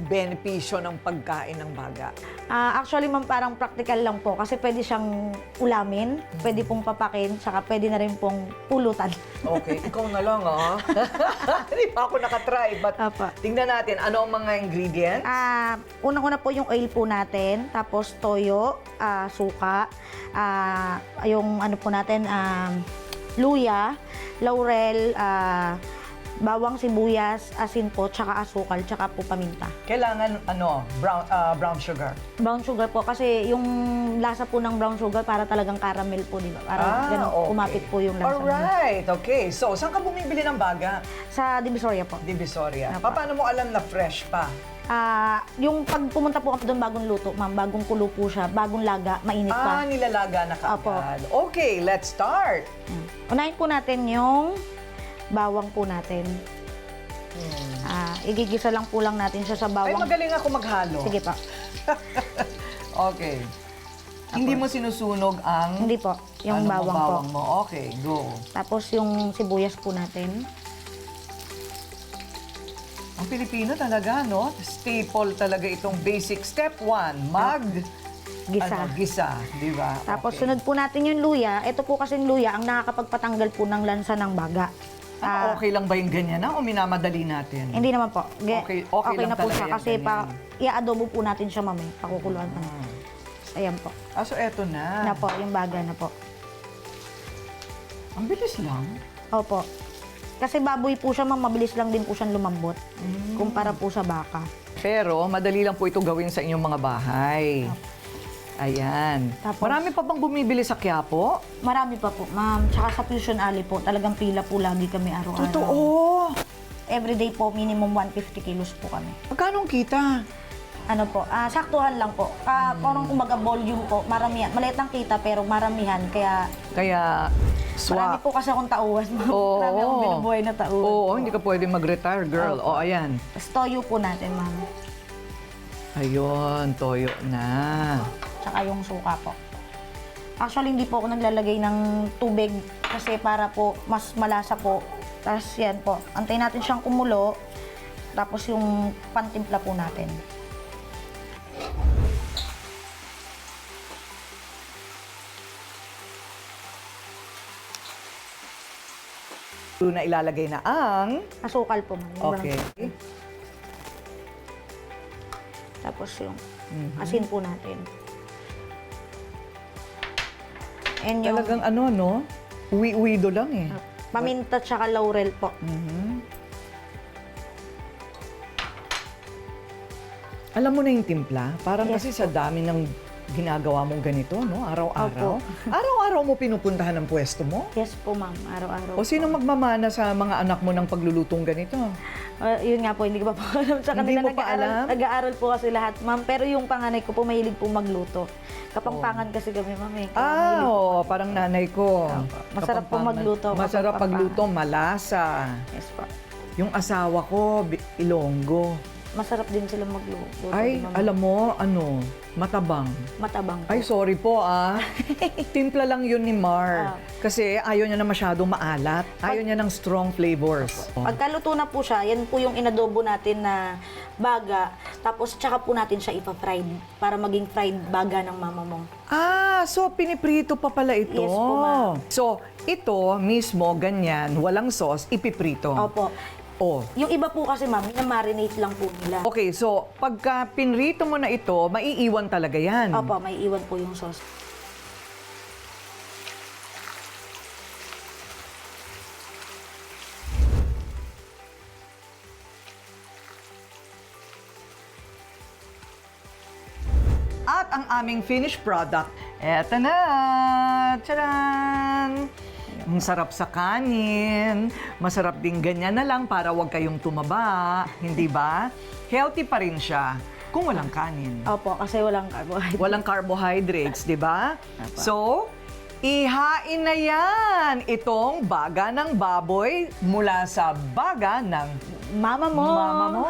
benepisyo ng pagkain ng baga? Actually, ma'am, parang practical lang po kasi pwede siyang ulamin, pwede pong papakin, saka pwede na rin pong pulutan. Okay, ikaw na lang, ah. Hindi pa ako nakatry, but Apa. tingnan natin, ano ang mga ingredients? Unang-una po yung oil po natin, tapos toyo, suka, yung ano po natin, luya, laurel, bawang sibuyas, asin po, tsaka asukal, tsaka po paminta. Kailangan, brown sugar. Brown sugar po kasi yung lasa po ng brown sugar para talagang caramel po, di ba? Para ganun, Okay. umapit po yung lasa. Alright, okay. So, saan ka bumibili ng baga? Sa Divisoria po. Divisoria. Apa. Paano mo alam na fresh pa? Yung pag pumunta po kami doon, bagong luto, ma'am, bagong kulo po siya, bagong laga, mainit pa. Nilalaga na kaagad. Okay, let's start. Unahin po natin yung bawang po natin. Igigisa lang po lang natin siya sa Ay, bawang. magaling ako maghalo. Sige pa. Okay. Hindi mo sinusunog ang... Hindi po, yung bawang po. mo. Okay, go. Tapos yung sibuyas po natin. Ang Pilipino talaga, no? Staple talaga itong basic step 1. Gisa. Gisa, di ba? Tapos Okay. sunod po natin yung luya. Ito po kasing luya ang nakakapagpatanggal po ng lansa ng baga. Okay lang ba yung ganyan na o minamadali natin? Hindi naman po. Okay lang na po talaga siya yan, kasi i-adobo po natin siya, mami. Pakukuluan pa. Ayan po. So eto na. Na po, yung baga na po. Ang bilis lang. Opo. Kasi baboy po siya, ma'am, mabilis lang din po siyang lumambot. Kumpara po sa baka. Pero madali lang po ito gawin sa inyong mga bahay. Ayan. Tapos- Marami pa bang bumibili sa Quiapo? Marami pa po, ma'am. Tsaka sa Fusion Alley po, talagang pila po lagi kami araw-araw. Totoo. Everyday po, minimum 150 kilos po kami. Magkano ang kita? Ano po, saktuhan lang po. Parang kumbaga volume po, maramihan. Maliit ang kita pero maramihan, kaya Kaya marami swak. po kasi akong tauhan, ma'am. Oo. Marami akong binubuhay na tauhan. Oo, hindi ka pwede mag-retire, girl. O, ayan. Tapos toyo po natin, ma'am. Ayun, toyo na. Tsaka yung suka po. Actually, hindi po ako naglalagay ng tubig kasi para po mas malasa po. Tapos yan po, antayin natin siyang kumulo. Tapos yung pantimpla po natin. Doon na ilalagay na ang... Asukal po, ma'am. Yung Okay. brown. Tapos yung asin po natin. And yung Talagang ano, no? Uwi-uwido lang eh. paminta tsaka laurel po. Alam mo na yung timpla? Parang Yes kasi sa dami ng ginagawa mong ganito, no? Araw-araw. Opo. Araw-araw mo pinupuntahan ang pwesto mo? Yes po, ma'am. Araw-araw. O sino magmamana sa mga anak mo ng paglulutong ganito? Yun nga po, hindi ko pa po alam sa Hindi kanila. mo pa alam? Nag-aaral po kasi lahat, ma'am. Pero yung panganay ko po, mahilig po magluto. Kapangpangan kasi kami, ma'am. Kaya mahilig po. Oo, parang nanay ko. Masarap po Kapampangan. magluto, Masarap kapampangan. pagluto, malasa. Yes po. Yung asawa ko, Ilonggo. Masarap din sila magluto. Ay, ma'am. alam mo, matabang. Matabang po. Ay, sorry po Timpla lang yun ni Mar. Kasi ayaw niya na masyadong maalat. Ayaw niya ng strong flavors. Pagkaluto na po siya, yan po yung inadobo natin na baga. Tapos tsaka po natin siya ipa-fried para maging fried baga ng mama mo. So piniprito pa pala ito. Yes po, ma'am. So, ito mismo, ganyan, walang sauce, ipiprito. Opo. Oh. Yung iba po kasi, ma'am, na-marinate lang po nila. Okay, so pagka pinrito mo na ito, maiiwan talaga yan. Opo, may iwan po yung sauce. At ang aming finished product, eto na! Tcharan! Ang sarap sa kanin. Masarap din ganyan na lang para wag kayong tumaba. Hindi ba? Healthy pa rin siya kung walang kanin. Opo, kasi walang carbohydrate. Walang carbohydrates, di ba? So, ihain na yan itong baga ng baboy mula sa baga ng Mama mo! mama mo.